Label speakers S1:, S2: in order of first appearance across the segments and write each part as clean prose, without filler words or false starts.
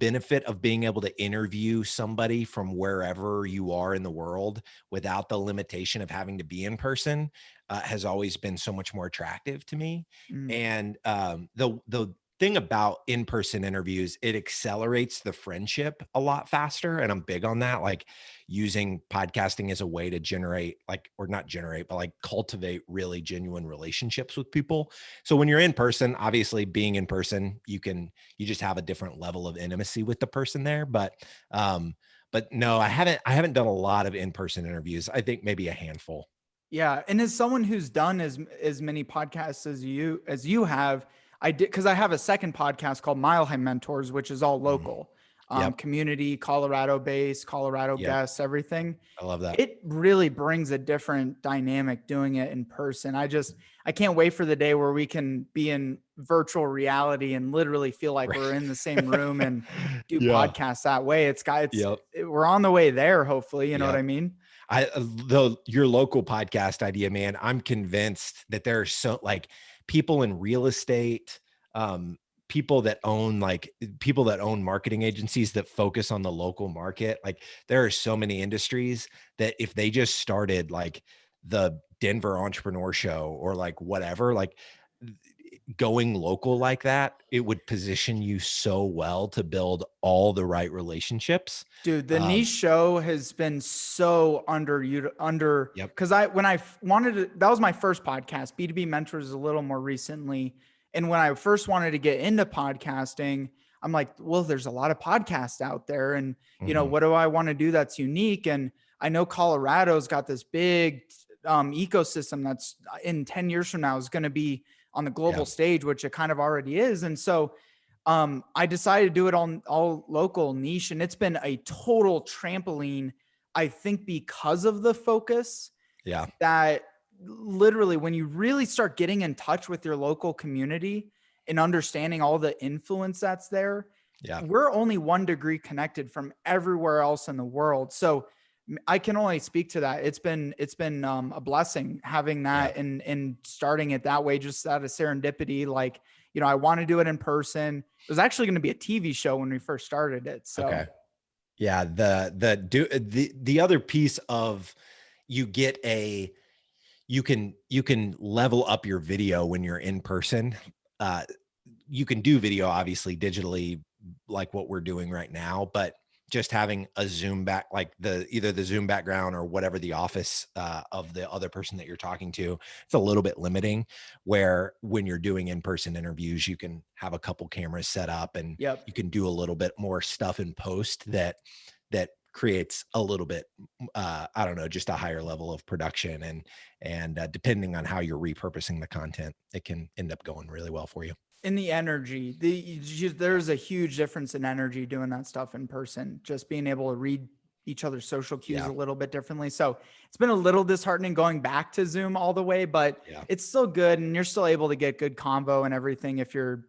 S1: benefit of being able to interview somebody from wherever you are in the world without the limitation of having to be in person has always been so much more attractive to me.
S2: Mm.
S1: And the thing about in-person interviews, it accelerates the friendship a lot faster. And I'm big on that, like using podcasting as a way to generate or not generate, but like cultivate really genuine relationships with people. So when you're in person, obviously being in person, you just have a different level of intimacy with the person there. But no, I haven't done a lot of in-person interviews. I think maybe a handful.
S2: Yeah, and as someone who's done as many podcasts as you have, I did, because I have a second podcast called Mile High Mentors, which is all
S1: Mhm.
S2: local,
S1: Yep.
S2: community, Colorado based, Colorado
S1: Yep.
S2: guests, everything.
S1: I love that.
S2: It really brings a different dynamic doing it in person. I can't wait for the day where we can be in virtual reality and literally feel like we're in the same room and do
S1: Yeah.
S2: podcasts that way.
S1: Yep.
S2: We're on the way there, hopefully. You know what
S1: Yep.
S2: I mean?
S1: Your local podcast idea, man, I'm convinced that there are people in real estate, um, people that own marketing agencies that focus on the local market. Like there are so many industries that if they just started like the Denver Entrepreneur Show or like whatever, like going local like that, it would position you so well to build all the right relationships.
S2: Dude, the niche show has been so
S1: Yep.
S2: because when I wanted to, that was my first podcast. B2B Mentors a little more recently. And when I first wanted to get into podcasting, I'm like, well, there's a lot of podcasts out there. And,
S1: Mhm.
S2: what do I want to do that's unique? And I know Colorado's got this big ecosystem that's in 10 years from now is going to be on the global
S1: Yeah.
S2: stage, which it kind of already is. And so I decided to do it on all local niche, and it's been a total trampoline. I think because of the focus
S1: Yeah.
S2: that literally when you really start getting in touch with your local community and understanding all the influence that's there,
S1: Yeah.
S2: we're only 1 degree connected from everywhere else in the world. So I can only speak to that. It's been a blessing having
S1: Yeah.
S2: that and starting it that way, just out of serendipity. Like, I want to do it in person. It was actually going to be a TV show when we first started it. So
S1: Okay. Yeah. The other piece of you get you can level up your video when you're in person. Uh, you can do video obviously digitally like what we're doing right now, but just having a Zoom back, like either the Zoom background or whatever the office of the other person that you're talking to, it's a little bit limiting. Where when you're doing in-person interviews, you can have a couple cameras set up and
S2: yep.
S1: you can do a little bit more stuff in post that creates a little bit, I don't know, just a higher level of production and depending on how you're repurposing the content, it can end up going really well for you.
S2: In the energy, there's a huge difference in energy doing that stuff in person, just being able to read each other's social cues
S1: Yeah.
S2: a little bit differently. So it's been a little disheartening going back to Zoom all the way, but
S1: Yeah.
S2: it's still good. And you're still able to get good convo and everything. If you're,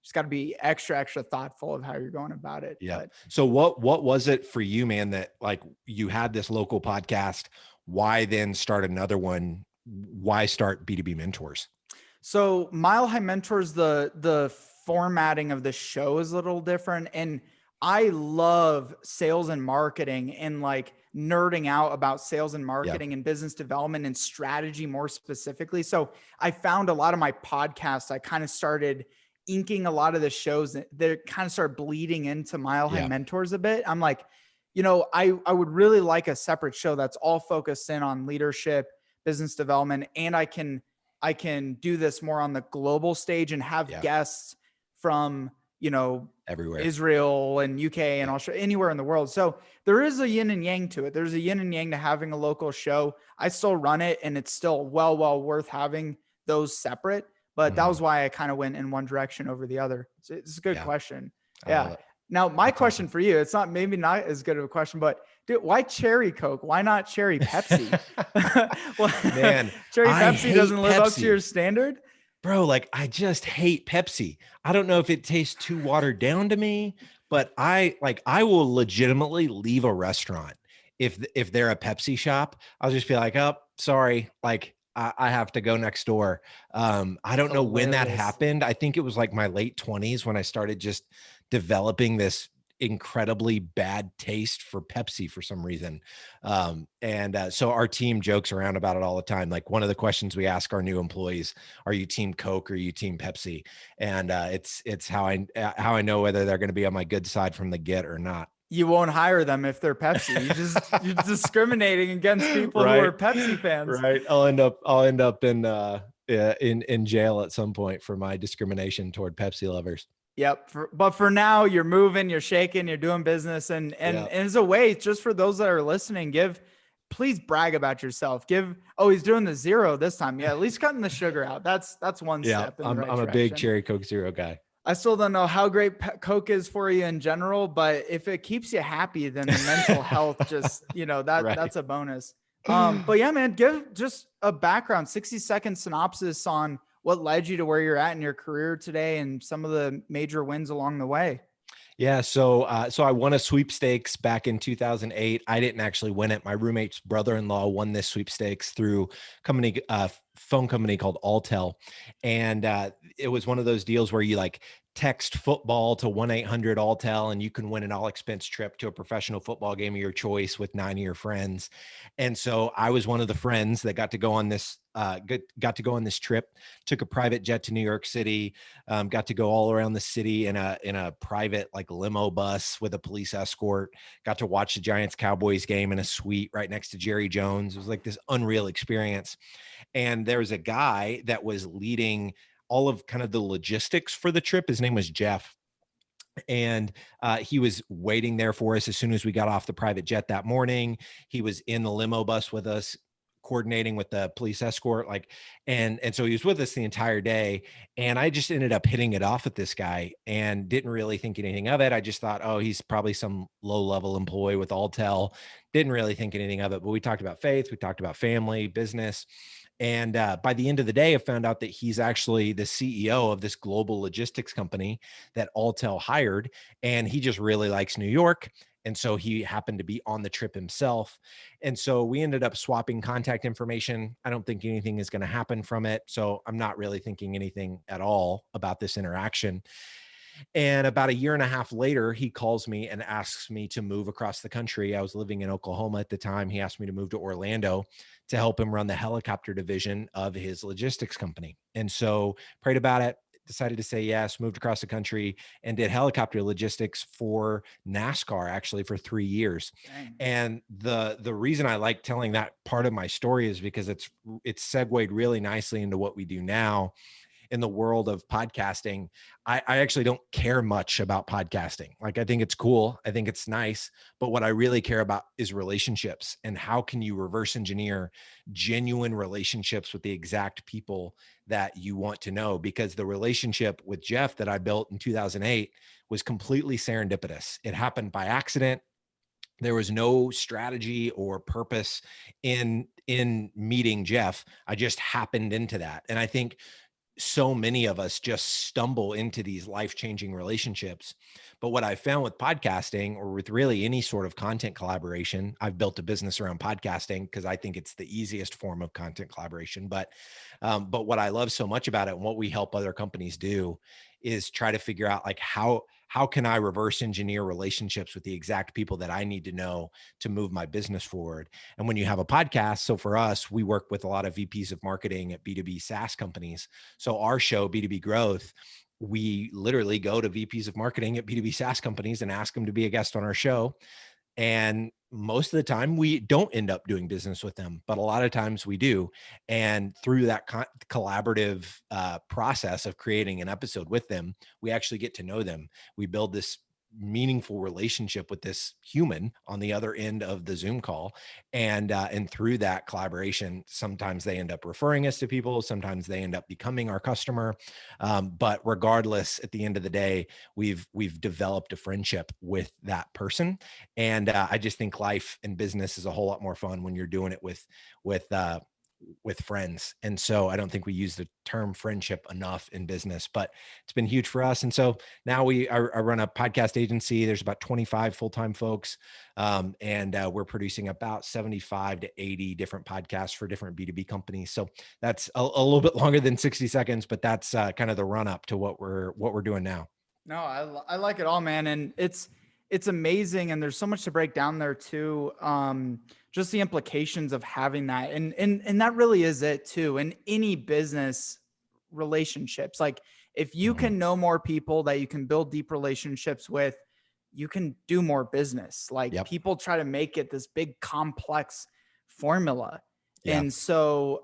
S2: just got to be extra thoughtful of how you're going about it.
S1: Yeah.
S2: But
S1: So what was it for you, man, that like you had this local podcast? Why then start another one? Why start B2B Mentors?
S2: so Mile High Mentors, the formatting of the show is a little different. And I love sales and marketing and like nerding out about sales and
S1: Yeah.
S2: marketing and business development and strategy more specifically. So I found a lot of my podcasts, I kind of started inking a lot of the shows that kind of started bleeding into Mile High
S1: Yeah.
S2: Mentors a bit. I'm like, I would really like a separate show that's all focused in on leadership, business development, and I can do this more on the global stage and have
S1: Yeah.
S2: guests from,
S1: Everywhere.
S2: Israel and UK and
S1: Yeah.
S2: Australia, anywhere in the world. So there is a yin and yang to it. There's a yin and yang to having a local show. I still run it and it's still well worth having those separate. But that
S1: Mhm.
S2: was why I kind of went in one direction over the other. So it's a good
S1: Yeah.
S2: question.
S1: I
S2: Yeah.
S1: love it.
S2: Now, my
S1: That's
S2: question
S1: awesome.
S2: for you, it's maybe not as good of a question, but dude, why cherry Coke? Why not cherry Pepsi? Well,
S1: Man,
S2: cherry
S1: I
S2: Pepsi
S1: hate
S2: doesn't live up to your
S1: Pepsi.
S2: standard?
S1: Bro, like I just hate Pepsi. I don't know if it tastes too watered down to me, but I will legitimately leave a restaurant if they're a Pepsi shop. I'll just be like, "Oh, sorry, like I have to go next door." I don't know when that
S2: Hilarious.
S1: happened. I think it was like my late 20s when I started just developing this incredibly bad taste for Pepsi for some reason. So our team jokes around about it all the time. Like one of the questions we ask our new employees, are you team Coke or are you team Pepsi? And it's how I know whether they're going to be on my good side from the get or not.
S2: You won't hire them if they're Pepsi. You're discriminating against people who
S1: Right.
S2: are Pepsi fans.
S1: Right. I'll end up in jail at some point for my discrimination toward Pepsi lovers.
S2: Yep. But for now, you're moving, you're shaking, you're doing business. And
S1: Yeah.
S2: as a way, just for those that are listening, please brag about yourself. Oh, he's doing the zero this time. Yeah. At least cutting the sugar out. That's one
S1: Yeah.
S2: step in the
S1: I'm
S2: right
S1: a big
S2: direction.
S1: cherry Coke Zero guy.
S2: I still don't know how great Coke is for you in general, but if it keeps you happy, then the mental health just,
S1: Right.
S2: that's a bonus. But yeah, man, give just a background, 60-second synopsis on what led you to where you're at in your career today and some of the major wins along the way.
S1: Yeah, so I won a sweepstakes back in 2008. I didn't actually win it. My roommate's brother-in-law won this sweepstakes through phone company called Alltel, and it was one of those deals where you like text football to 1-800-ALLTEL and you can win an all-expense trip to a professional football game of your choice with 9 of your friends. And so I was one of the friends that got to go on this trip. Took a private jet to New York City. Got to go all around the city in a private like limo bus with a police escort. Got to watch the Giants Cowboys game in a suite right next to Jerry Jones. It was like this unreal experience. And there was a guy that was leading all of kind of the logistics for the trip. His name was Jeff. And he was waiting there for us as soon as we got off the private jet that morning. He was in the limo bus with us, coordinating with the police escort, and so he was with us the entire day. And I just ended up hitting it off with this guy and didn't really think anything of it. I just thought, oh, he's probably some low-level employee with Alltel. Didn't really think anything of it, but we talked about faith, we talked about family, business. And by the end of the day, I found out that he's actually the CEO of this global logistics company that Alltel hired. And he just really likes New York. And so he happened to be on the trip himself. And so we ended up swapping contact information. I don't think anything is going to happen from it. So I'm not really thinking anything at all about this interaction. And about a year and a half later, he calls me and asks me to move across the country. I was living in Oklahoma at the time. He asked me to move to Orlando to help him run the helicopter division of his logistics company. And so prayed about it, decided to say yes, moved across the country and did helicopter logistics for NASCAR actually for 3 years.
S2: Dang.
S1: And the reason I like telling that part of my story is because it's segued really nicely into what we do now. In the world of podcasting, I actually don't care much about podcasting. Like, I think it's cool. I think it's nice. But what I really care about is relationships and how can you reverse engineer genuine relationships with the exact people that you want to know? Because the relationship with Jeff that I built in 2008 was completely serendipitous. It happened by accident. There was no strategy or purpose in meeting Jeff. I just happened into that. And I think so many of us just stumble into these life-changing relationships. But what I found with podcasting, or with really any sort of content collaboration, I've built a business around podcasting because I think it's the easiest form of content collaboration. But what I love so much about it and what we help other companies do is try to figure out like how can I reverse engineer relationships with the exact people that I need to know to move my business forward? And when you have a podcast, so for us, we work with a lot of VPs of marketing at B2B SaaS companies. So our show, B2B Growth, we literally go to VPs of marketing at B2B SaaS companies and ask them to be a guest on our show. And most of the time we don't end up doing business with them, but a lot of times we do. And through that collaborative process of creating an episode with them, we actually get to know them. We build this meaningful relationship with this human on the other end of the Zoom call. And through that collaboration, sometimes they end up referring us to people. Sometimes they end up becoming our customer. But regardless, at the end of the day, we've developed a friendship with that person. And I just think life and business is a whole lot more fun when you're doing it with friends. And so I don't think we use the term friendship enough in business, but it's been huge for us. And so now I run a podcast agency. There's about 25 full-time folks. And we're producing about 75 to 80 different podcasts for different B2B companies. So that's a little bit longer than 60 seconds, but that's kind of the run up to what we're doing now.
S2: No, I like it all, man. And it's it's amazing. And there's so much to break down there too. Just the implications of having that. And that really is it too. In any business relationships, like if you
S1: Mhm.
S2: can know more people that you can build deep relationships with, you can do more business. Like
S1: Yep.
S2: people try to make it this big complex formula.
S1: Yeah.
S2: And so,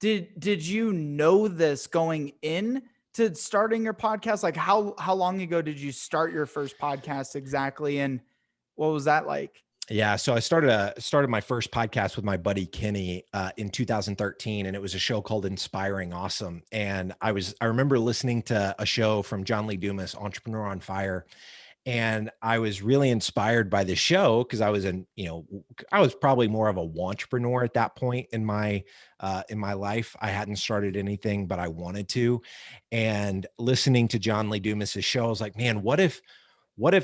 S2: did you know this going in to starting your podcast? Like how long ago did you start your first podcast exactly? And what was that like?
S1: Yeah, so I started my first podcast with my buddy Kenny in 2013, and it was a show called Inspiring Awesome. And I remember listening to a show from John Lee Dumas, Entrepreneur on Fire, and I was really inspired by the show because I was probably more of a wantrepreneur at that point in my life. I hadn't started anything, but I wanted to. And listening to John Lee Dumas's show, I was like, man, what if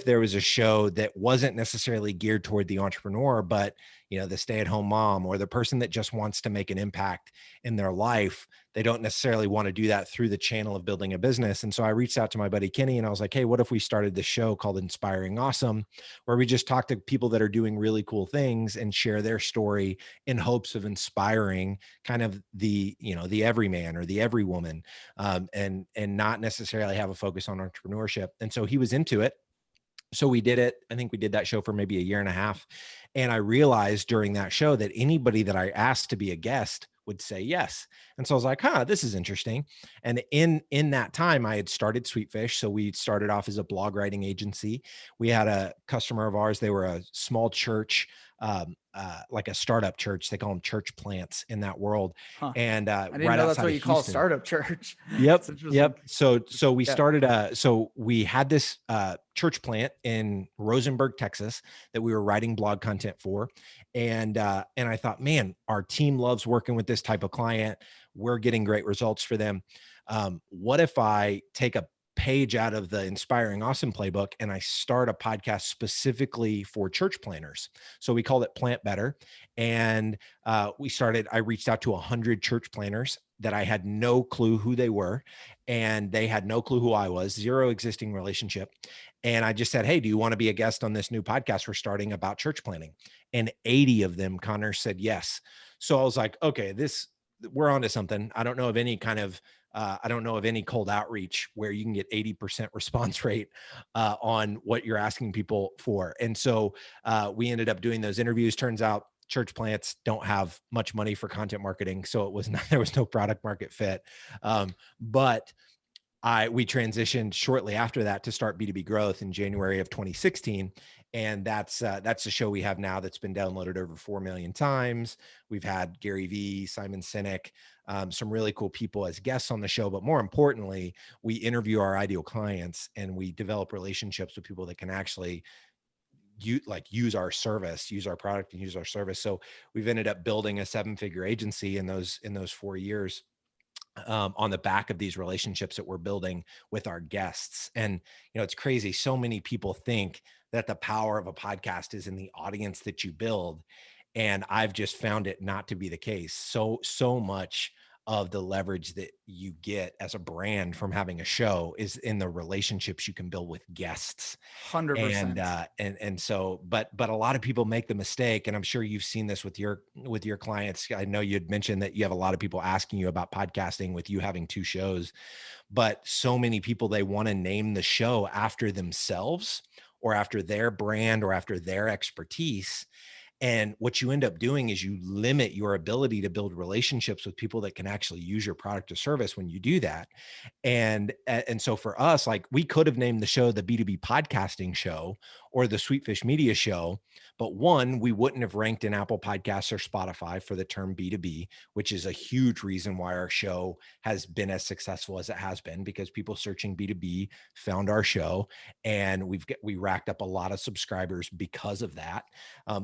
S1: there was a show that wasn't necessarily geared toward the entrepreneur, but the stay-at-home mom or the person that just wants to make an impact in their life? They don't necessarily want to do that through the channel of building a business. And so I reached out to my buddy Kenny and I was like, hey, what if we started this show called Inspiring Awesome, where we just talk to people that are doing really cool things and share their story in hopes of inspiring kind of the everyman or the everywoman, and not necessarily have a focus on entrepreneurship. And so he was into it. So we did it. I think we did that show for maybe a year and a half. And I realized during that show that anybody that I asked to be a guest would say yes. And so I was like, this is interesting. And in that time, I had started Sweetfish. So we started off as a blog writing agency. We had a customer of ours. They were a small church, like a startup church. They call them church plants in that world.
S2: Huh.
S1: And
S2: I didn't
S1: right
S2: know that's
S1: outside
S2: what
S1: of
S2: you call a
S1: Houston.
S2: startup church.
S1: Yep.
S2: It's interesting.
S1: Yep. So we
S2: Yeah.
S1: started so we had this church plant in Rosenberg, Texas that we were writing blog content for. And I thought, man, our team loves working with this type of client. We're getting great results for them. What if I take a page out of the Inspiring Awesome playbook and I start a podcast specifically for church planners? So we called it Plant Better. And I reached out to 100 church planners that I had no clue who they were, and they had no clue who I was, zero existing relationship. And I just said, hey, do you want to be a guest on this new podcast we're starting about church planning? And 80 of them, Connor, said yes. So I was like, okay, we're onto something. I don't know of any cold outreach where you can get 80% response rate on what you're asking people for. And so we ended up doing those interviews. Turns out church plants don't have much money for content marketing. So there was no product market fit. But we transitioned shortly after that to start B2B Growth in January of 2016. And that's the show we have now that's been downloaded over 4 million times. We've had Gary Vee, Simon Sinek, some really cool people as guests on the show. But more importantly, we interview our ideal clients and we develop relationships with people that can actually use our service, use our product and use our service. So we've ended up building a 7-figure agency in those 4 years, on the back of these relationships that we're building with our guests. And, it's crazy. So many people think that the power of a podcast is in the audience that you build. And I've just found it not to be the case. So much of the leverage that you get as a brand from having a show is in the relationships you can build with guests. And
S2: 100%.
S1: but a lot of people make the mistake, and I'm sure you've seen this with your clients. I know you'd mentioned that you have a lot of people asking you about podcasting with you having 2 shows, but so many people, they want to name the show after themselves or after their brand or after their expertise. And what you end up doing is you limit your ability to build relationships with people that can actually use your product or service when you do that. And so for us, like, we could have named the show the B2B Podcasting Show or the Sweetfish Media Show, but one, we wouldn't have ranked in Apple Podcasts or Spotify for the term B2B, which is a huge reason why our show has been as successful as it has been, because people searching B2B found our show, and we racked up a lot of subscribers because of that.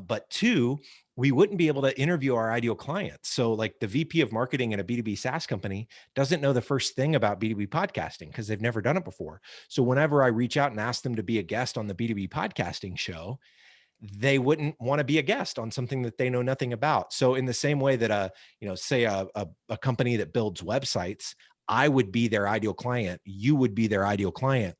S1: But two, we wouldn't be able to interview our ideal clients. So like the VP of marketing at a B2B SaaS company doesn't know the first thing about B2B podcasting because they've never done it before. So whenever I reach out and ask them to be a guest on the B2B podcasting show, they wouldn't want to be a guest on something that they know nothing about. So in the same way that say a company that builds websites, I would be their ideal client, you would be their ideal client.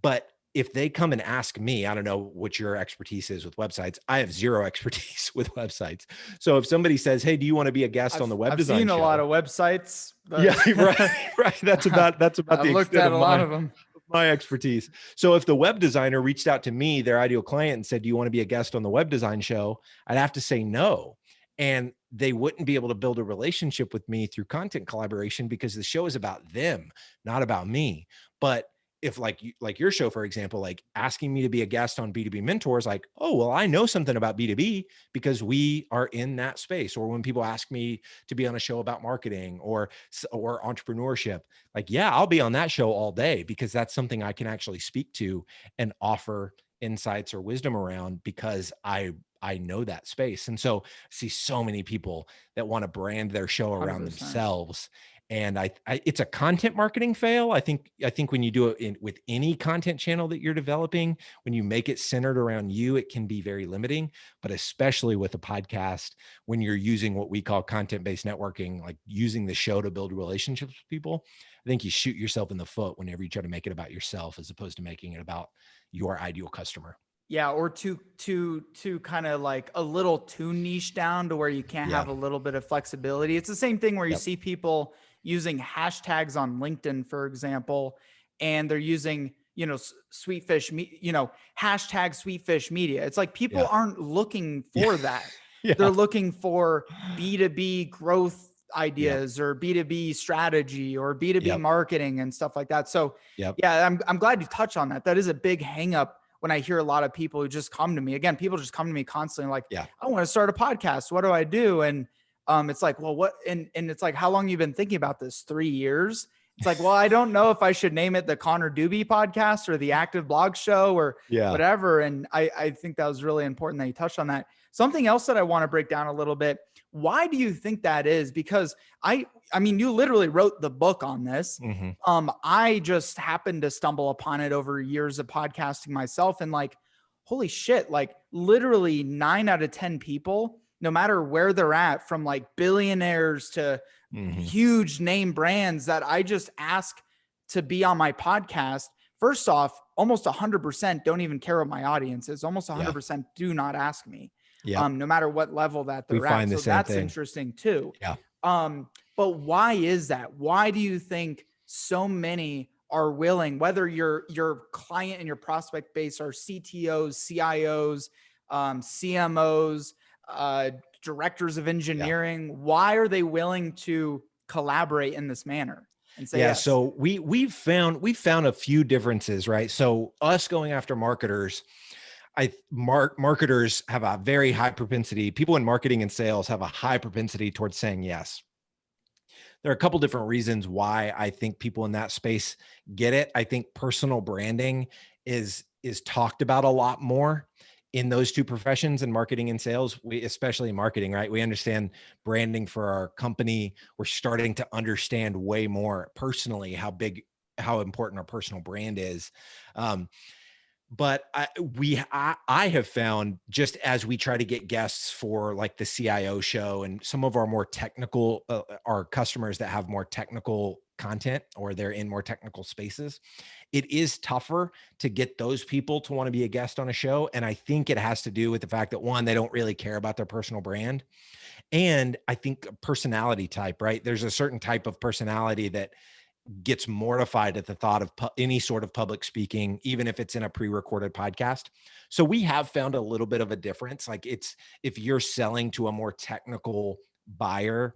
S1: But if they come and ask me, I don't know what your expertise is with websites. I have zero expertise with websites. So if somebody says, "Hey, do you want to be a guest on the web
S2: I've
S1: design
S2: seen a lot
S1: show?"
S2: of websites,
S1: Yeah,
S2: but
S1: right, right. That's about
S2: I've
S1: the
S2: looked
S1: extent
S2: at
S1: of
S2: a lot of them.
S1: my expertise. So if the web designer reached out to me, their ideal client, and said, "Do you want to be a guest on the web design show?" I'd have to say no. And they wouldn't be able to build a relationship with me through content collaboration because the show is about them, not about me. But if like your show, for example, like asking me to be a guest on B2B Mentors, like, oh, well, I know something about B2B because we are in that space. Or when people ask me to be on a show about marketing or entrepreneurship, like, yeah, I'll be on that show all day because that's something I can actually speak to and offer insights or wisdom around because I know that space. And so I see so many people that want to brand their show around
S2: 100%.
S1: themselves. And it's a content marketing fail. I think when you do it with any content channel that you're developing, when you make it centered around you, it can be very limiting, but especially with a podcast, when you're using what we call content-based networking, like using the show to build relationships with people, I think you shoot yourself in the foot whenever you try to make it about yourself as opposed to making it about your ideal customer.
S2: Yeah, or to kind of like a little too niche down to where you can't
S1: Yeah.
S2: have a little bit of flexibility. It's the same thing where you
S1: Yep.
S2: see people using hashtags on LinkedIn, for example, and they're using, sweetfish, hashtag sweetfish media. It's like people
S1: Yeah.
S2: aren't looking
S1: Yeah.
S2: for that. They're
S1: Yeah.
S2: looking for B2B growth
S1: Yep.
S2: ideas or B2B strategy or B2B
S1: Yep.
S2: marketing and stuff like that. So
S1: Yep.
S2: yeah, I'm glad you touched on that. That is a big hang up when I hear a lot of people who just come to me. Again, people just come to me constantly like,
S1: Yeah.
S2: I want to start a podcast. What do I do? And it's like, well, what? And it's like, how long you been thinking about this? 3 years? It's like, well, I don't know if I should name it the Connor Doobie podcast or the Active Blog Show or
S1: Yeah.
S2: whatever. And I think that was really important that you touched on that. Something else that I want to break down a little bit. Why do you think that is? Because I mean, you literally wrote the book on this.
S1: Mhm.
S2: I just happened to stumble upon it over years of podcasting myself and like, holy shit, like literally 9 out of 10 people, no matter where they're at, from like billionaires to
S1: Mhm.
S2: huge name brands that I just ask to be on my podcast. First off, almost 100% don't even care what my audience is. Almost
S1: Yeah.
S2: 100% do not ask me,
S1: Yep.
S2: no matter what level that
S1: We
S2: they're at.
S1: find the
S2: So
S1: same
S2: that's
S1: thing.
S2: interesting too.
S1: Yeah.
S2: But why is that? Why do you think so many are willing, whether your client and your prospect base are CTOs, CIOs, CMOs, directors of
S1: Yeah.
S2: engineering, why are they willing to collaborate in this manner and say
S1: Yeah.
S2: yes?
S1: So we've found a few differences, right? So us going after marketers, marketers have a very high propensity. People in marketing and sales have a high propensity towards saying yes. There are a couple different reasons why I think people in that space get it. I think personal branding is talked about a lot more in those two professions, in marketing and sales. We, especially marketing, right? We understand branding for our company. We're starting to understand way more personally how important our personal brand is. Um, but I have found, just as we try to get guests for like the CIO show and some of our more technical, our customers that have more technical content or they're in more technical spaces, it is tougher to get those people to want to be a guest on a show. And I think it has to do with the fact that, one, they don't really care about their personal brand. And I think personality type, right? There's a certain type of personality that gets mortified at the thought of any sort of public speaking, even if it's in a pre-recorded podcast. So we have found a little bit of a difference. Like, it's, if you're selling to a more technical buyer,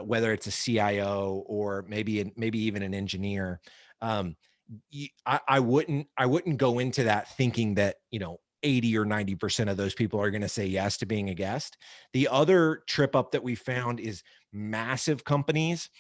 S1: whether it's a CIO or maybe even an engineer, I wouldn't go into that thinking that, 80 or 90% of those people are going to say yes to being a guest. The other trip up that we found is massive companies.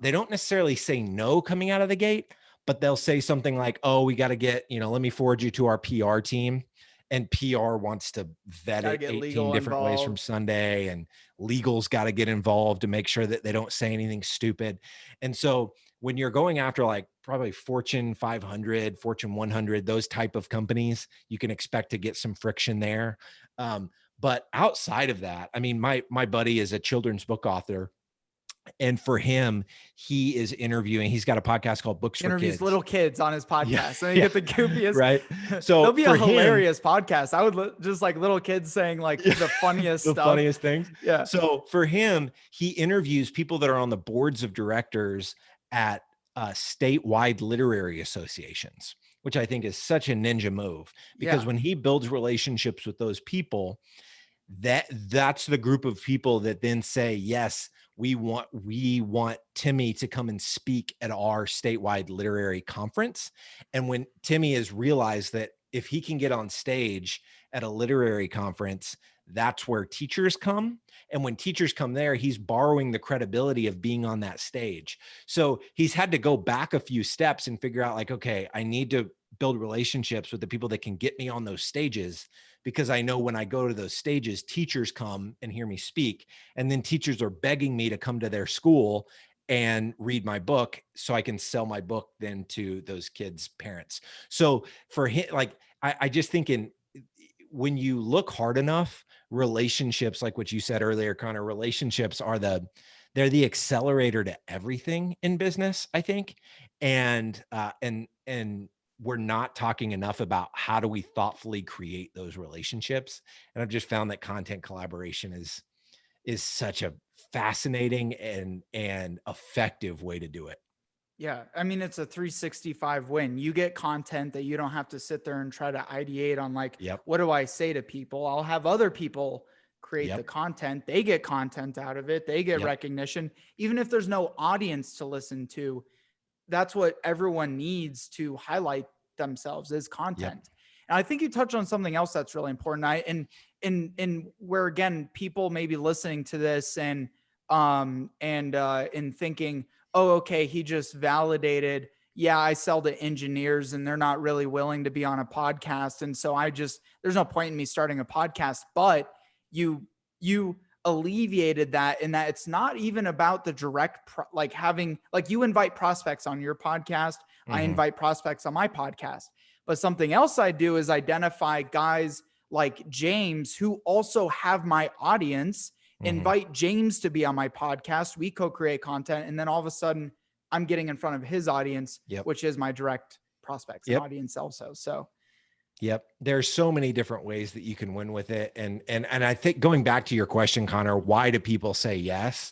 S1: They don't necessarily say no coming out of the gate, but they'll say something like, "Oh, we got to get, let me forward you to our PR team." And PR wants to vet
S2: Got to
S1: it
S2: get
S1: 18
S2: legal
S1: different ways from
S2: involved.
S1: Sunday, and legal's got to get involved to make sure that they don't say anything stupid. And so when you're going after like probably Fortune 500, Fortune 100, those type of companies, you can expect to get some friction there. But outside of that, I mean, my buddy is a children's book author, And for him, he is interviewing, he's got a podcast called Books
S2: He
S1: for
S2: interviews
S1: Kids.
S2: little kids on his
S1: Yeah.
S2: podcast, and they
S1: Yeah.
S2: get the goofiest.
S1: Right.
S2: There'll
S1: So
S2: be a
S1: for him,
S2: hilarious podcast. I would just like little kids saying like the funniest
S1: the
S2: stuff.
S1: funniest things.
S2: Yeah.
S1: So for him, he interviews people that are on the boards of directors at statewide literary associations, which I think is such a ninja move, because
S2: Yeah.
S1: when he builds relationships with those people, that's the group of people that then say, yes, we want Timmy to come and speak at our statewide literary conference. And when Timmy has realized that if he can get on stage at a literary conference, that's where teachers come. And when teachers come there, he's borrowing the credibility of being on that stage. So he's had to go back a few steps and figure out like, okay, I need to build relationships with the people that can get me on those stages, because I know when I go to those stages, teachers come and hear me speak. And then teachers are begging me to come to their school and read my book so I can sell my book then to those kids' parents. So for him, like, I just think when you look hard enough, relationships, like what you said earlier, Connor, relationships are they're the accelerator to everything in business, I think. And we're not talking enough about how do we thoughtfully create those relationships. And I've just found that content collaboration is such a fascinating and effective way to do it.
S2: Yeah. I mean, it's a 365 win. You get content that you don't have to sit there and try to ideate on like,
S1: Yep.
S2: what do I say to people? I'll have other people create the
S1: Yep.
S2: content. They get content out of it. They get
S1: Yep.
S2: recognition. Even if there's no audience to listen to, that's what everyone needs to highlight themselves is
S1: Yep.
S2: content. And I think you touched on something else that's really important. And where again, people may be listening to this and thinking, oh, okay, he just validated, yeah, I sell to engineers and they're not really willing to be on a podcast. And so there's no point in me starting a podcast. But you alleviated that in that it's not even about the direct, like you invite prospects on your podcast.
S1: Mm-hmm.
S2: I invite prospects on my podcast. But something else I do is identify guys like James who also have my audience. Mm-hmm. Invite James to be on my podcast. We co-create content. And then all of a sudden I'm getting in front of his audience, yep. which is my direct prospects and audience also. So
S1: yep. There's so many different ways that you can win with it. And I think going back to your question, Connor, why do people say yes?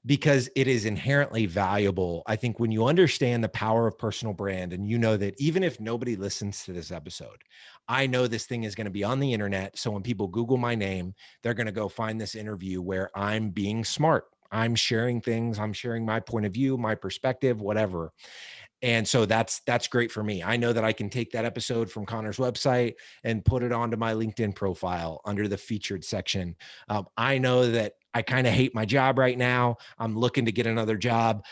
S1: Because it is inherently valuable. I think when you understand the power of personal brand, and you know that even if nobody listens to this episode, I know this thing is going to be on the internet. So when people Google my name, they're going to go find this interview where I'm being smart. I'm sharing things. I'm sharing my point of view, my perspective, whatever. And so that's great for me. I know that I can take that episode from Connor's website and put it onto my LinkedIn profile under the featured section. I know that I kind of hate my job right now. I'm looking to get another job.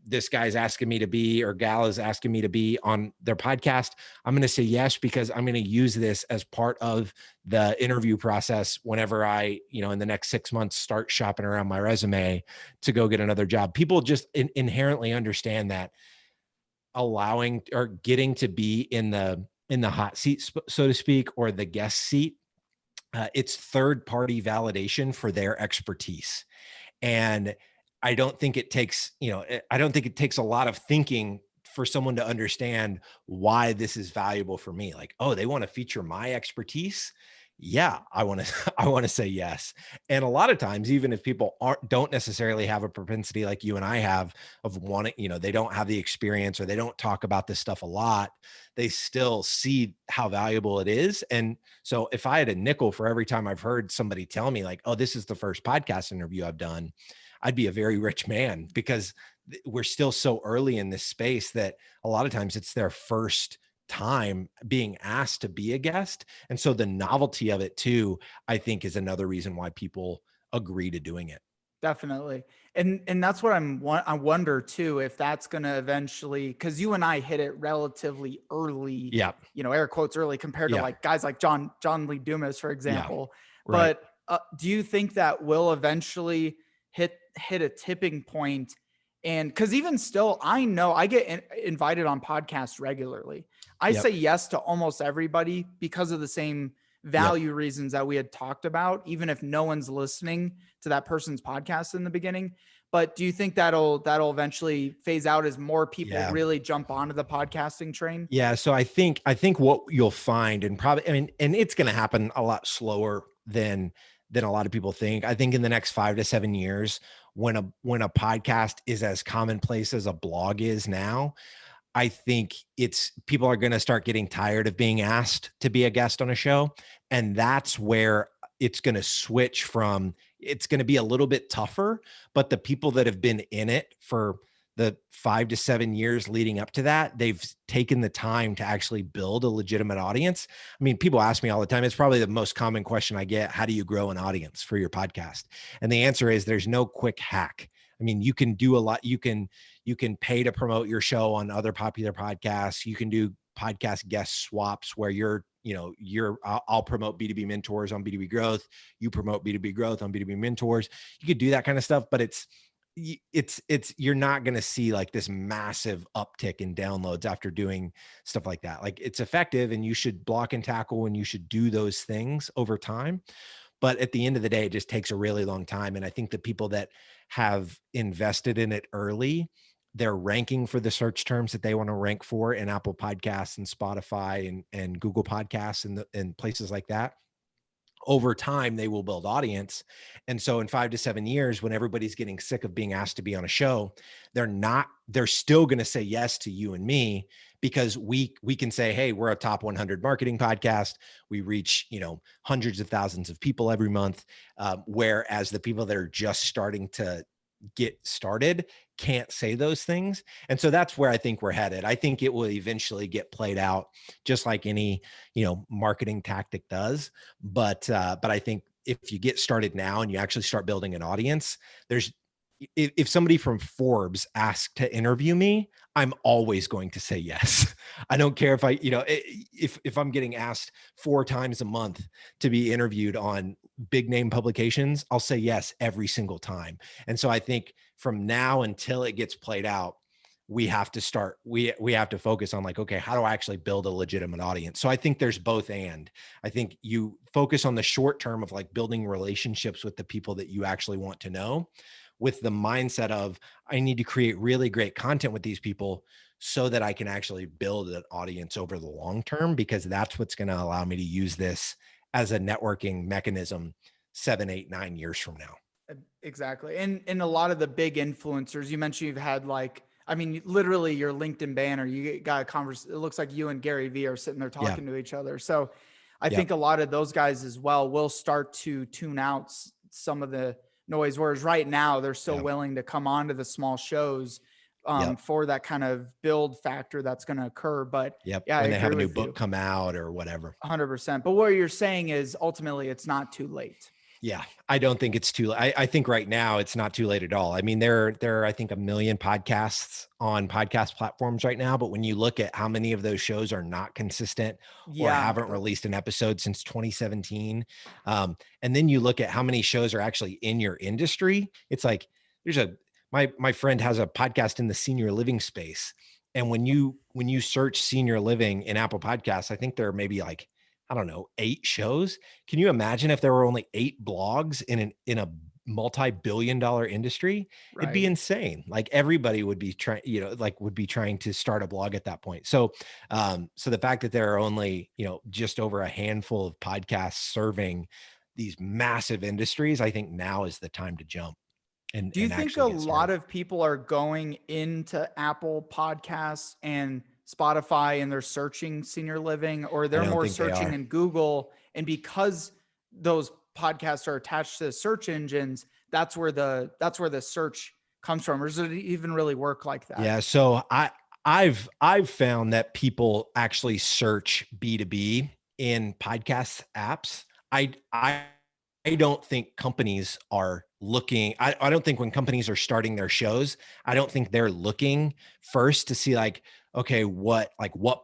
S1: This guy's asking me to be, or gal is asking me to be on their podcast. I'm going to say yes, because I'm going to use this as part of the interview process whenever I, in the next 6 months, start shopping around my resume to go get another job. People just inherently understand that allowing or getting to be in the hot seat, so to speak, or the guest seat, it's third party validation for their expertise. And I don't think it takes a lot of thinking for someone to understand why this is valuable for me. Like, oh, they want to feature my expertise. Yeah, I want to say yes. And a lot of times, even if people don't necessarily have a propensity like you and I have of wanting, they don't have the experience or they don't talk about this stuff a lot, they still see how valuable it is. And so if I had a nickel for every time I've heard somebody tell me like, oh, this is the first podcast interview I've done, I'd be a very rich man, because we're still so early in this space that a lot of times it's their first time being asked to be a guest. And so the novelty of it too, I think, is another reason why people agree to doing it.
S2: Definitely. And that's what I wonder too, if that's going to eventually, cause you and I hit it relatively early, air quotes early compared to like guys like John Lee Dumas, for example. Yeah, right. But do you think that will eventually hit a tipping point? And cause even still, I know I get invited on podcasts regularly. I say yes to almost everybody because of the same value reasons that we had talked about, even if no one's listening to that person's podcast in the beginning. But do you think that'll eventually phase out as more people
S1: Yeah.
S2: really jump onto the podcasting train?
S1: Yeah. So I think what you'll find, and probably, I mean, and it's going to happen a lot slower than a lot of people think. I think in the next 5 to 7 years, when a podcast is as commonplace as a blog is now, I think it's people are going to start getting tired of being asked to be a guest on a show. And that's where it's going to switch from, it's going to be a little bit tougher, but the people that have been in it for the 5 to 7 years leading up to that, they've taken the time to actually build a legitimate audience. I mean, people ask me all the time, it's probably the most common question I get: how do you grow an audience for your podcast? And the answer is there's no quick hack. I mean, you can do a lot. You can pay to promote your show on other popular podcasts. You can do podcast guest swaps where I'll promote B2B mentors on B2B growth. You promote B2B growth on B2B mentors. You could do that kind of stuff, but you're not going to see like this massive uptick in downloads after doing stuff like that. Like, it's effective and you should block and tackle and you should do those things over time. But at the end of the day, it just takes a really long time. And I think the people that have invested in it early, they're ranking for the search terms that they want to rank for in Apple Podcasts and Spotify and Google Podcasts and places like that. Over time, they will build audience. And so in 5 to 7 years, when everybody's getting sick of being asked to be on a show, they're still going to say yes to you and me, because we can say, hey, we're a top 100 marketing podcast. We reach, hundreds of thousands of people every month. Whereas the people that are just starting to get started can't say those things. And so that's where I think we're headed. I think it will eventually get played out just like any, marketing tactic does. But I think if you get started now and you actually start building an audience, if somebody from Forbes asked to interview me, I'm always going to say yes. I don't care if if I'm getting asked 4 times a month to be interviewed on big name publications, I'll say yes every single time. And so I think from now until it gets played out, we have to focus on like, okay, how do I actually build a legitimate audience? So I think there's both. And I think you focus on the short term of like building relationships with the people that you actually want to know, with the mindset of, I need to create really great content with these people so that I can actually build an audience over the long term, because that's what's going to allow me to use this as a networking mechanism 7, 8, 9 years from now.
S2: Exactly. And a lot of the big influencers you mentioned, you've had literally your LinkedIn banner, you got a conversation. It looks like you and Gary Vee are sitting there talking to each other. So I think a lot of those guys as well will start to tune out some of the noise. Whereas right now they're still willing to come on to the small shows for that kind of build factor that's going to occur. But
S1: when they have a new book come out or whatever.
S2: 100%. But what you're saying is ultimately it's not too late.
S1: Yeah, I don't think it's too late. I think right now it's not too late at all. I mean, there are, I think, 1 million podcasts on podcast platforms right now. But when you look at how many of those shows are not consistent or haven't released an episode since 2017, and then you look at how many shows are actually in your industry, it's like my friend has a podcast in the senior living space. And when you search senior living in Apple Podcasts, I think there are maybe like, I don't know, 8 shows. Can you imagine if there were only 8 blogs in a multi-billion-dollar industry?
S2: Right.
S1: It'd be insane. Like, everybody would be trying to start a blog at that point. So, so the fact that there are only, just over a handful of podcasts serving these massive industries, I think now is the time to jump. And
S2: do you think a lot of people are going into Apple Podcasts and Spotify and they're searching senior living, or they're more searching in Google? And because those podcasts are attached to the search engines, that's where the search comes from. Or does it even really work like that?
S1: Yeah. So I've found that people actually search B2B in podcast apps. I don't think companies are looking. I don't think when companies are starting their shows, I don't think they're looking first to see like, okay, what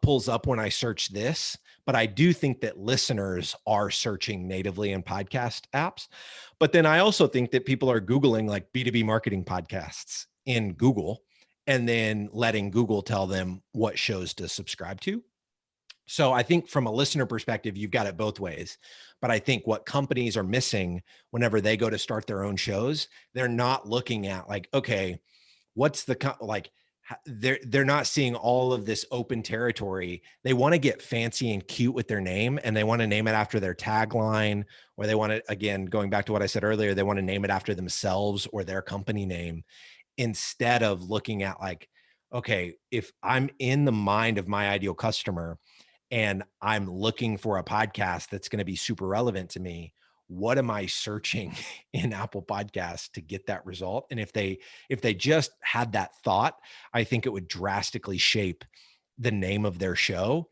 S1: pulls up when I search this. But I do think that listeners are searching natively in podcast apps. But then I also think that people are Googling like B2B marketing podcasts in Google and then letting Google tell them what shows to subscribe to. So I think from a listener perspective, you've got it both ways. But I think what companies are missing whenever they go to start their own shows, they're not looking at like, okay, what's the like they're not seeing all of this open territory. They want to get fancy and cute with their name, and they want to name it after their tagline, or they want to, again, going back to what I said earlier, they want to name it after themselves or their company name, instead of looking at like, okay, if I'm in the mind of my ideal customer and I'm looking for a podcast that's going to be super relevant to me, what am I searching in Apple Podcasts to get that result? And if they just had that thought, I think it would drastically shape the name of their show,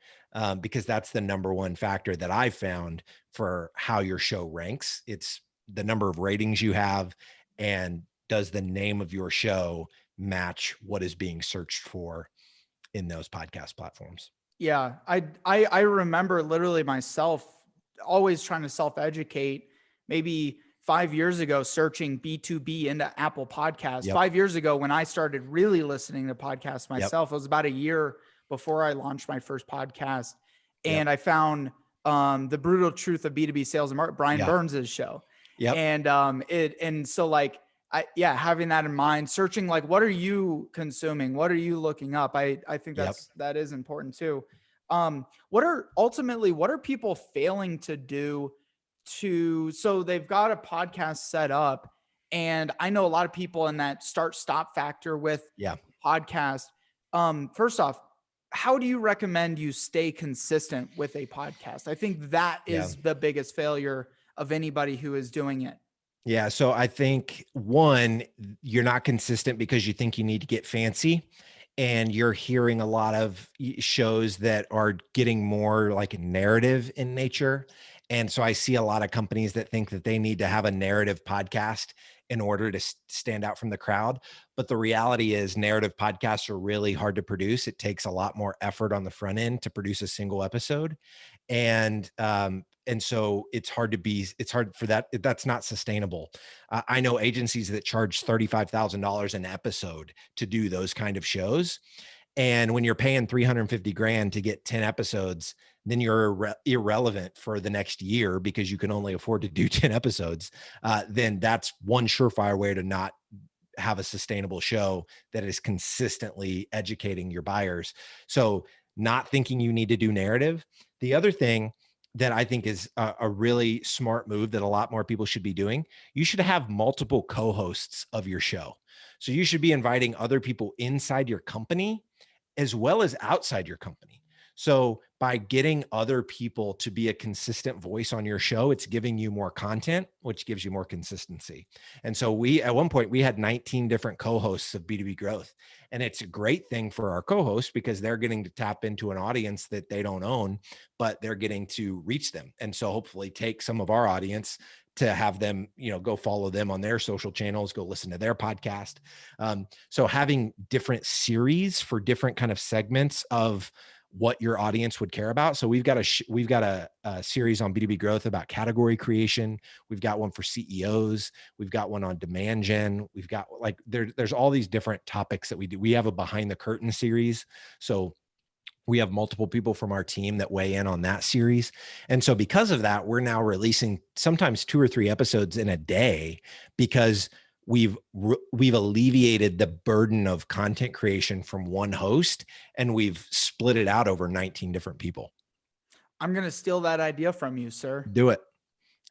S1: because that's the number one factor that I've found for how your show ranks. It's the number of ratings you have, and does the name of your show match what is being searched for in those podcast platforms?
S2: Yeah, I remember literally myself always trying to self-educate. Maybe 5 years ago, searching B2B into Apple Podcasts.
S1: Yep.
S2: 5 years ago, when I started really listening to podcasts myself, it was about a year before I launched my first podcast, and I found The Brutal Truth of B2B Sales and Marketing, Brian Burns's show.
S1: Yep.
S2: And so like, having that in mind, searching like, what are you consuming? What are you looking up? I think that is important too. What are people failing to do so they've got a podcast set up, and I know a lot of people in that start stop factor with podcast. First off, how do you recommend you stay consistent with a podcast? I think that is the biggest failure of anybody who is doing it.
S1: Yeah. So I think, one, you're not consistent because you think you need to get fancy, and you're hearing a lot of shows that are getting more like narrative in nature. And so I see a lot of companies that think that they need to have a narrative podcast in order to stand out from the crowd. But the reality is, narrative podcasts are really hard to produce. It takes a lot more effort on the front end to produce a single episode. And so it's hard for that. That's not sustainable. I know agencies that charge $35,000 an episode to do those kind of shows. And when you're paying 350 grand to get 10 episodes, then you're irrelevant for the next year because you can only afford to do 10 episodes. Then that's one surefire way to not have a sustainable show that is consistently educating your buyers. So not thinking you need to do narrative. The other thing that I think is a really smart move that a lot more people should be doing, you should have multiple co-hosts of your show. So you should be inviting other people inside your company as well as outside your company. So by getting other people to be a consistent voice on your show, it's giving you more content, which gives you more consistency. And so at one point, we had 19 different co-hosts of B2B Growth. And it's a great thing for our co-hosts because they're getting to tap into an audience that they don't own, but they're getting to reach them. And so hopefully take some of our audience to have them, go follow them on their social channels, go listen to their podcast. So having different series for different kind of segments of what your audience would care about. So we've got a series on B2B Growth about category creation. We've got one for CEOs. We've got one on demand gen. We've got there's all these different topics that we do. We have a behind the curtain series. So we have multiple people from our team that weigh in on that series. And so because of that, we're now releasing sometimes 2 or 3 episodes in a day because we've alleviated the burden of content creation from one host, and we've split it out over 19 different people.
S2: I'm going to steal that idea from you, sir.
S1: Do it.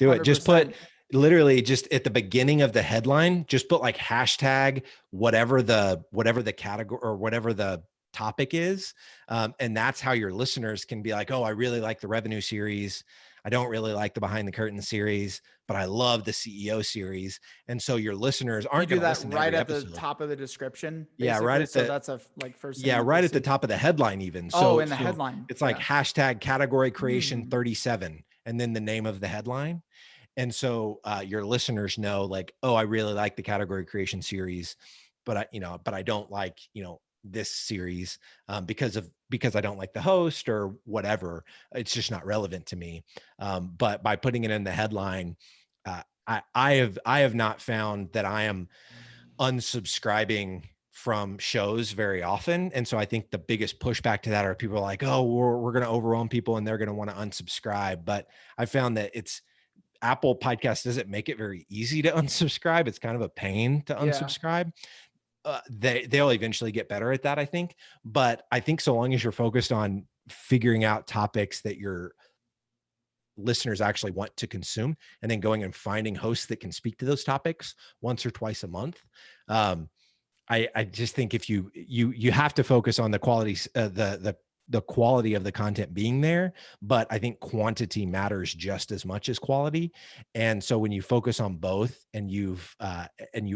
S1: 100%. Just put literally just at the beginning of the headline, just put like hashtag, whatever the category or whatever the topic is. And that's how your listeners can be like, oh, I really like the revenue series. I don't really like the behind the curtain series, but I love the CEO series. And so your listeners aren't going to listen to every episode.
S2: Right at the top of the description.
S1: Basically. Yeah, right at the.
S2: So that's a first.
S1: Yeah, right at the top of the headline, even. So
S2: in the headline,
S1: it's like hashtag category creation 37, and then the name of the headline. And so your listeners know, like, oh, I really like the category creation series, but I don't like this series because I don't like the host or whatever. It's just not relevant to me. But by putting it in the headline, I have not found that I am unsubscribing from shows very often. And so I think the biggest pushback to that are people are like, oh, we're going to overwhelm people and they're going to want to unsubscribe. But I found that Apple Podcast doesn't make it very easy to unsubscribe. It's kind of a pain to
S2: Yeah.
S1: unsubscribe. They'll eventually get better at that, I think. But I think so long as you're focused on figuring out topics that your listeners actually want to consume, and then going and finding hosts that can speak to those topics once or twice a month. I just think if you have to focus on the quality, the quality of the content being there, but I think quantity matters just as much as quality. And so when you focus on both and you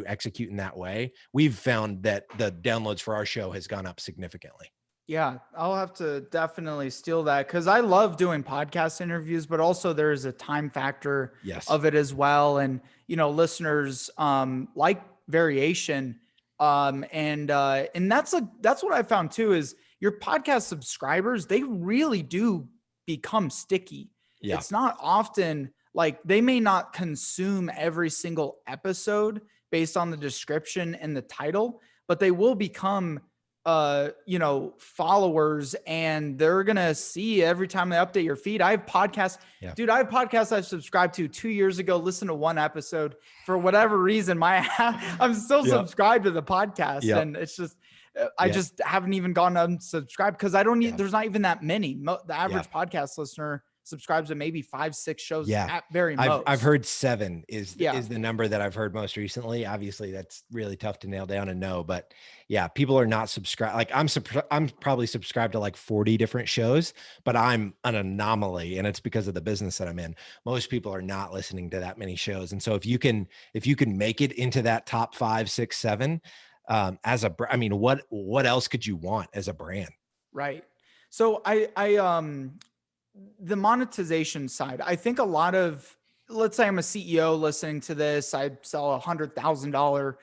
S1: execute in that way, we've found that the downloads for our show has gone up significantly.
S2: Yeah, I'll have to definitely steal that because I love doing podcast interviews, but also there's a time factor
S1: Yes.
S2: of it as well. And, listeners like variation. And that's what I found too, is your podcast subscribers, they really do become sticky.
S1: Yeah.
S2: It's not often like they may not consume every single episode based on the description and the title, but they will become followers, and they're going to see every time they update your feed. I have podcasts, dude, I have podcasts I've subscribed to 2 years ago, listen to one episode for whatever reason. I'm still subscribed to the podcast. And it's just, I just haven't even gone unsubscribed because I don't need, there's not even that many. The average podcast listener subscribes to maybe 5-6 shows at very most.
S1: I've heard 7 is the number that I've heard most recently. Obviously that's really tough to nail down and know, but yeah, people are not subscribed. Like I'm probably subscribed to like 40 different shows, but I'm an anomaly, and it's because of the business that I'm in. Most people are not listening to that many shows. And so if you can make it into that top 5, 6, 7, what else could you want as a brand?
S2: Right. So the monetization side, I think a lot of, let's say I'm a CEO listening to this, I sell $100,000,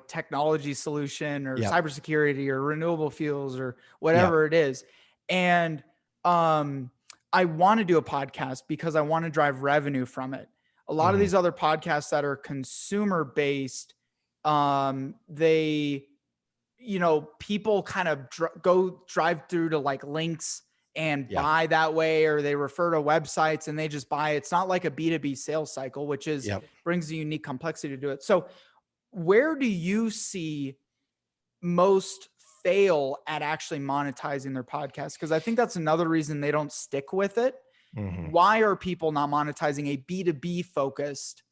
S2: technology solution or cybersecurity or renewable fuels or whatever it is. And, I want to do a podcast because I want to drive revenue from it. A lot of these other podcasts that are consumer based, they, people kind of drive through to like links and buy that way, or they refer to websites and they just buy. It's not like a B2B sales cycle, which is brings a unique complexity to do it. So where do you see most fail at actually monetizing their podcast? Because I think that's another reason they don't stick with it. Why are people not monetizing a B2B focused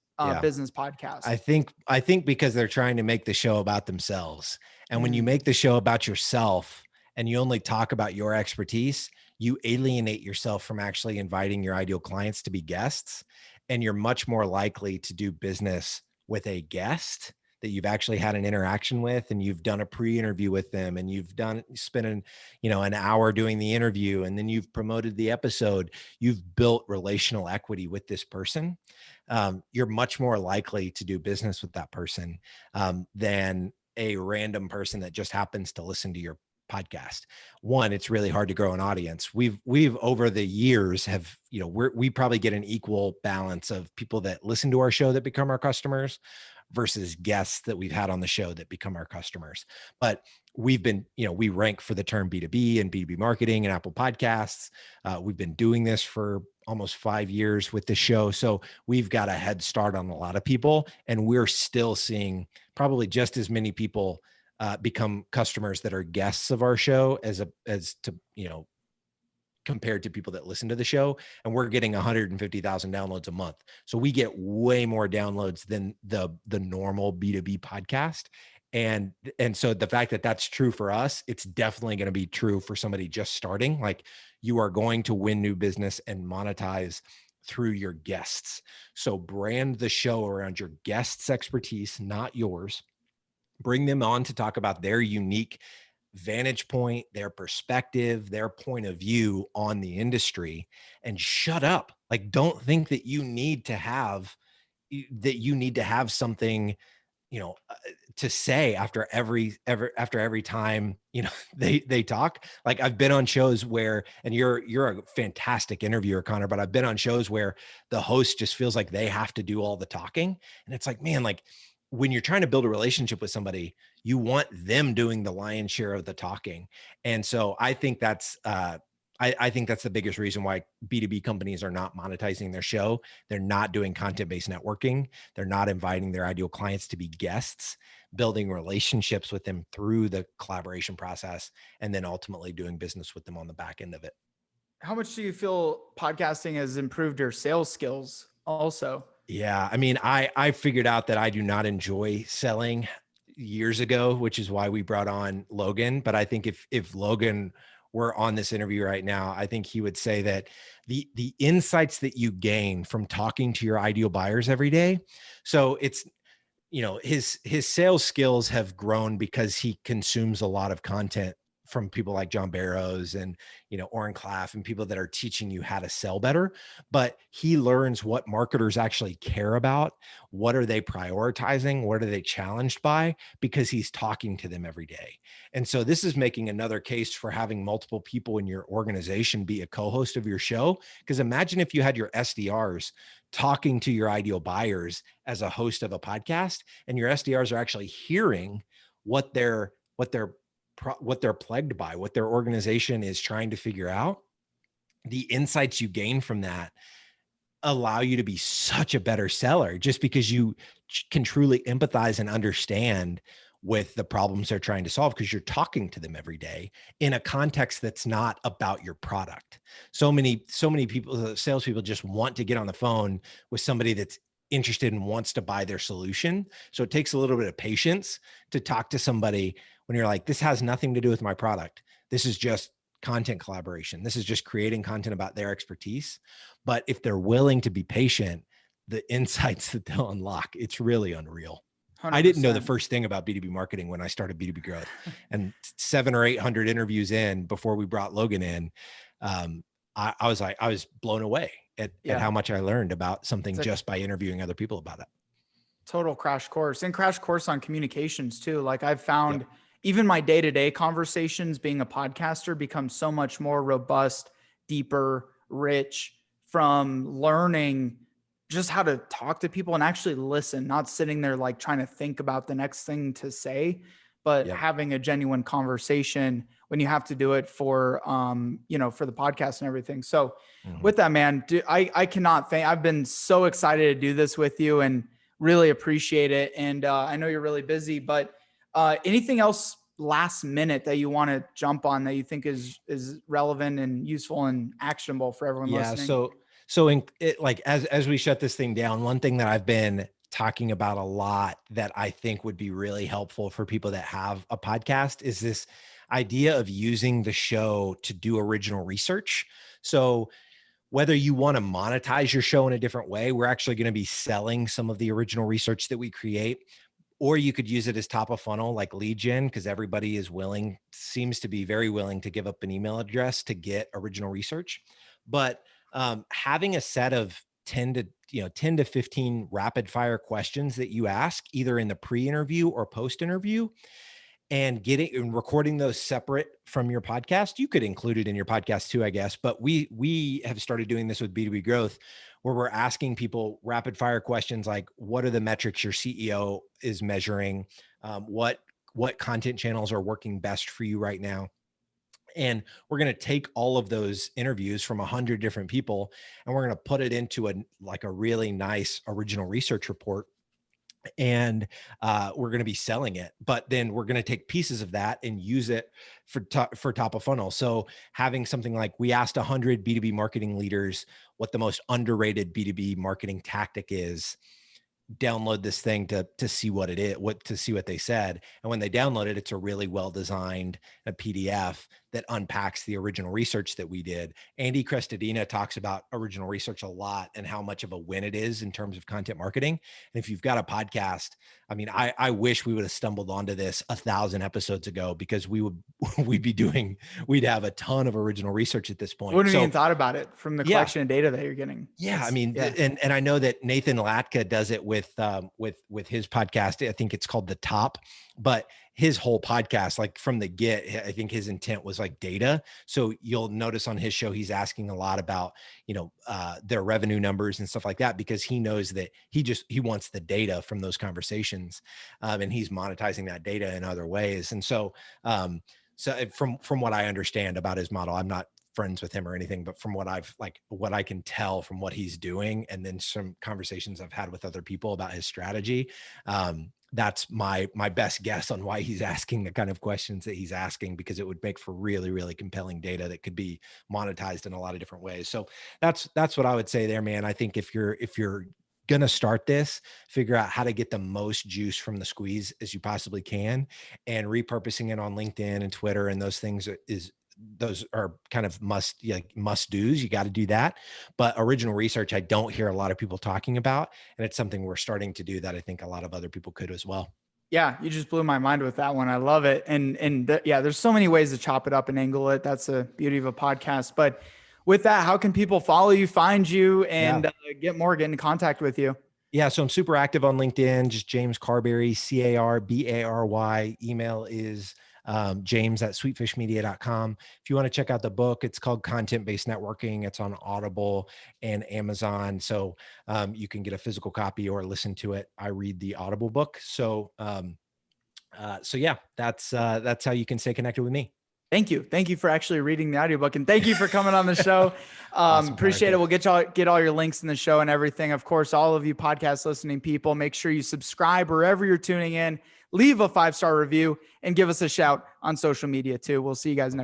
S2: business podcast?
S1: I think because they're trying to make the show about themselves. And when you make the show about yourself and you only talk about your expertise, you alienate yourself from actually inviting your ideal clients to be guests. And you're much more likely to do business with a guest that you've actually had an interaction with, and you've done a pre-interview with them, and you've spent an hour doing the interview, and then you've promoted the episode. You've built relational equity with this person. You're much more likely to do business with that person than a random person that just happens to listen to your podcast. One, it's really hard to grow an audience. We've over the years have, we probably get an equal balance of people that listen to our show that become our customers versus guests that we've had on the show that become our customers. But we've been, we rank for the term B2B and B2B marketing and Apple Podcasts. We've been doing this for almost 5 years with the show. So we've got a head start on a lot of people, and we're still seeing probably just as many people become customers that are guests of our show as to, compared to people that listen to the show. And we're getting 150,000 downloads a month. So we get way more downloads than the normal B2B podcast. And so the fact that that's true for us, it's definitely going to be true for somebody just starting. Like, you are going to win new business and monetize through your guests. So brand the show around your guests' expertise, not yours. Bring them on to talk about their unique vantage point, their perspective, their point of view on the industry, and shut up. Like, don't think that you need to have something, to say after every time, they talk. Like, I've been on shows where, and you're a fantastic interviewer, Connor, but I've been on shows where the host just feels like they have to do all the talking. And it's like, man, like, when you're trying to build a relationship with somebody, you want them doing the lion's share of the talking. And so I think that's, I think that's the biggest reason why B2B companies are not monetizing their show. They're not doing content-based networking. They're not inviting their ideal clients to be guests, building relationships with them through the collaboration process, and then ultimately doing business with them on the back end of it.
S2: How much do you feel podcasting has improved your sales skills also?
S1: Yeah. I mean, I figured out that I do not enjoy selling years ago, which is why we brought on Logan. But I think if Logan were on this interview right now, I think he would say that the insights that you gain from talking to your ideal buyers every day. So it's, his sales skills have grown because he consumes a lot of content from people like John Barrows and, Oren Klaff and people that are teaching you how to sell better. But he learns what marketers actually care about. What are they prioritizing? What are they challenged by? Because he's talking to them every day. And so this is making another case for having multiple people in your organization be a co-host of your show. Because imagine if you had your SDRs talking to your ideal buyers as a host of a podcast, and your SDRs are actually hearing what they're plagued by, what their organization is trying to figure out. The insights you gain from that allow you to be such a better seller, just because you can truly empathize and understand with the problems they're trying to solve, because you're talking to them every day in a context that's not about your product. So many people, salespeople, just want to get on the phone with somebody that's interested and wants to buy their solution. So it takes a little bit of patience to talk to somebody when you're like, this has nothing to do with my product. This is just content collaboration. This is just creating content about their expertise. But if they're willing to be patient, the insights that they'll unlock, it's really unreal.
S2: 100%.
S1: I didn't know the first thing about B2B marketing when I started B2B Growth, and 700 or 800 interviews in before we brought Logan in. I was blown away at how much I learned about something just by interviewing other people about it.
S2: Total crash course, and crash course on communications too. Like I've found even my day-to-day conversations being a podcaster become so much more robust, deeper, rich from learning just how to talk to people and actually listen, not sitting there like trying to think about the next thing to say, but having a genuine conversation when you have to do it for, for the podcast and everything. So with that, man, I cannot thank, I've been so excited to do this with you and really appreciate it. And I know you're really busy, but anything else last minute that you want to jump on that you think is relevant and useful and actionable for everyone listening?
S1: So as we shut this thing down, one thing that I've been talking about a lot that I think would be really helpful for people that have a podcast is this idea of using the show to do original research. So whether you want to monetize your show in a different way, we're actually going to be selling some of the original research that we create, or you could use it as top of funnel, like lead gen, because everybody seems to be very willing to give up an email address to get original research. But having a set of 10 to 15 rapid fire questions that you ask either in the pre-interview or post-interview, and recording those separate from your podcast. You could include it in your podcast too, I guess. But we have started doing this with B2B Growth, where we're asking people rapid fire questions like, what are the metrics your CEO is measuring? What content channels are working best for you right now? And we're going to take all of those interviews from 100 different people, and we're going to put it into a really nice original research report. And we're going to be selling it, but then we're going to take pieces of that and use it for top of funnel. So having something like, we asked 100 B2B marketing leaders what the most underrated B2B marketing tactic is. Download this thing to see what it is, to see what they said. And when they download it, it's a really well-designed PDF that unpacks the original research that we did. Andy Crestodina talks about original research a lot and how much of a win it is in terms of content marketing. And if you've got a podcast, I mean, I wish we would have stumbled onto this 1,000 episodes ago, because we'd have a ton of original research at this point.
S2: Wouldn't even thought about it from the collection of data that you're getting.
S1: Yeah. I mean, and I know that Nathan Latka does it with his podcast. I think it's called The Top, but his whole podcast, like from the get, I think his intent was like data. So you'll notice on his show, he's asking a lot about, their revenue numbers and stuff like that, because he knows that he wants the data from those conversations. And he's monetizing that data in other ways. And so, from what I understand about his model, I'm not friends with him or anything, but from what I can tell from what he's doing, and then some conversations I've had with other people about his strategy, that's my best guess on why he's asking the kind of questions that he's asking, because it would make for really, really compelling data that could be monetized in a lot of different ways. So that's what I would say there, man. I think if you're going to start this, figure out how to get the most juice from the squeeze as you possibly can, and repurposing it on LinkedIn and Twitter and those things those are kind of must do's. You got to do that. But original research, I don't hear a lot of people talking about, and it's something we're starting to do that I think a lot of other people could as well.
S2: Yeah, you just blew my mind with that one. I love it. Yeah, there's so many ways to chop it up and angle it. That's the beauty of a podcast. But with that, how can people follow you, find you, and get in contact with you?
S1: Yeah, so I'm super active on LinkedIn, just James Carbary, Carbary. Email is james@sweetfishmedia.com. If you want to check out the book, it's called Content-Based Networking. It's on Audible and Amazon. So you can get a physical copy or listen to it. I read the Audible book. So yeah, that's how you can stay connected with me.
S2: Thank you. Thank you for actually reading the audiobook, and thank you for coming on the show.
S1: Awesome,
S2: appreciate it. We'll get all your links in the show and everything. Of course, all of you podcast listening people, make sure you subscribe wherever you're tuning in, leave a 5-star review, and give us a shout on social media too. We'll see you guys next time.